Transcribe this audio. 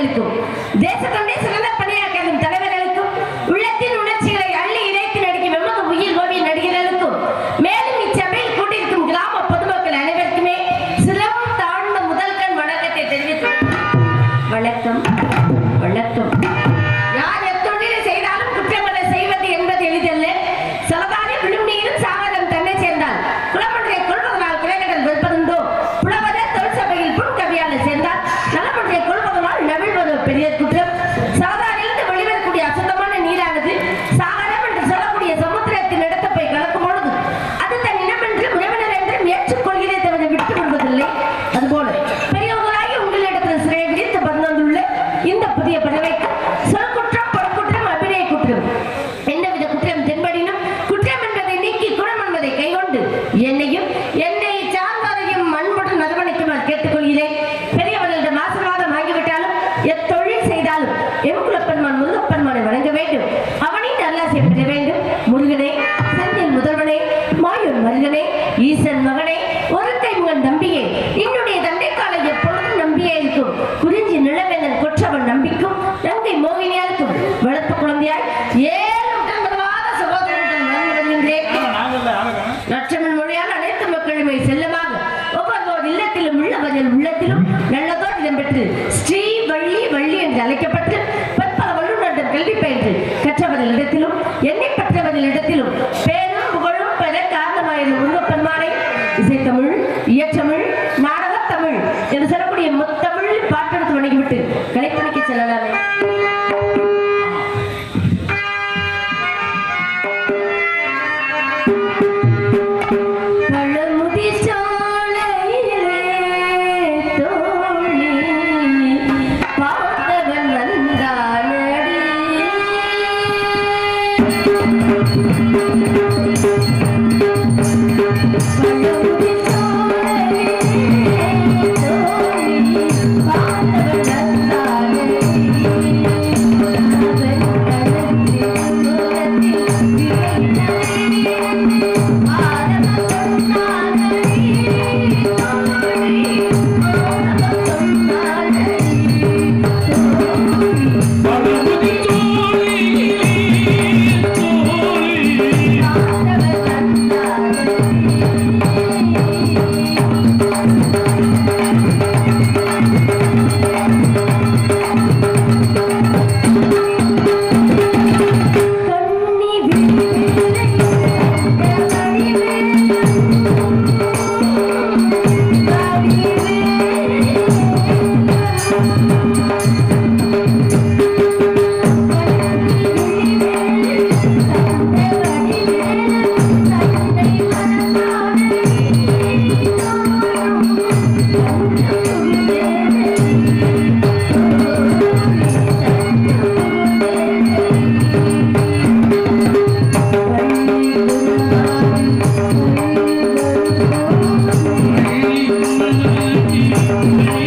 அதிகாரிகளுக்கும் தேசத்தொண்டே சிறந்த பணியாற்றும் தலைவர்களுக்கும் உள்ளத்தின் உணர்ச்சிகளை அள்ளி இறைத்து நடிக்கும் எமது உயிர் கோவி நடிகர்களுக்கும் மேலும் இச்சபையில் கூட்டியிருக்கும் கிராம பொதுமக்கள் அனைவருக்குமே சிலவும் தாழ்ந்த முதல் கண் வணக்கத்தை தெரிவித்து வணக்கம் வணக்கம். யார் எத்தொழிலை செய்தாலும் குற்றமல்ல செய்வது என்பது எளிதல்ல. சலதானே விழும் நீரும் சாகரம் தன்னை சேர்ந்தால் குலமொன்றை கொள்வதனால் குறைகள் வெல்பதுண்டோ புலவர தொழில் சபையில் புன்கவியாளர் சேர்ந்தால் நலமொன்றை கொள்வதனால் நவிழ்வது பெரிய குற்றம். சலதானிலிருந்து வெளிவரக்கூடிய அசுத்தமான நீரானது சாகரம் என்று சொல்லக்கூடிய சமுத்திரத்தின் இடத்தை போய் கலக்கும் பொழுது அது தன் இனம் என்று உறவினர் என்று ஏற்றுக்கொள்கிறே தவிர விட்டு விடுவதில்லை. அதுபோல பெரியவர்களாகி உங்களிடத்தில் சிறையை விதித்து வந்துள்ள இந்த புதிய பதவிக்கு சொற்குற்றம் பொறுக்குற்றம் அபிநய குற்றம் என்னவித குற்றம் தென்படினும் குற்றம் என்பதை நீக்கி குணம் என்பதை கைகொண்டு என்னையும் என்னை சார்ந்தவரையும் மண்புடன் நறுவணிக்குமாறு கேட்டுக்கொள்கிறேன். பெரியவர்களிடம் ஆசீர்வாதம் ஆகிவிட்டாலும் எத்தொழில் செய்தாலும் எம்குலப்பெருமான் முருகப்பெருமானை வணங்க வேண்டும். அவனின் நல்லாசை பெற வேண்டும். முருகனே, சந்தின் முதல்வனே, மாயூர் மருகனே, ஈசன் மகனே, ஒரு கை மகன் நம்பியே, என்னுடைய தண்டைக்காலை எப்பொழுதும் நம்பியே இருக்கும். குறிஞ்சி நிலவேந்தன் கொற்றவன் நம்பிக்கும் நங்கை மோகினியாருக்கும் வளர்ப்பு குழந்தையாய் ஏழு உடன்படாத சகோதரர்கள் வருகின்றேன். லட்சமன் மொழியால் அனைத்து மக்களுமே செல்லமாக ஒவ்வொரு இல்லத்திலும் உள்ளவர்கள் உள்ளத்திலும் நல்லதோர் இடம்பெற்று ஸ்ரீ வள்ளி வள்ளி என்று அழைக்கப்பட்டு பற்பல வல்லுநர்கள் கல்வி பயின்று கற்றவர்களிடத்திலும் எண்ணெய் பெற்றவர்களிடத்திலும் பேரும் புகழும் பெற காரணமாயிருந்த முருகப்பெருமானை இசைத்தமிழ், இயற்றமிழ், நாடகத்தமிழ் என்று சொல்லக்கூடிய முத்தமிழ் பாட்டெடுத்து வணங்கிவிட்டு கலைப்பணிக்கு செல்லலாமே. Thank you.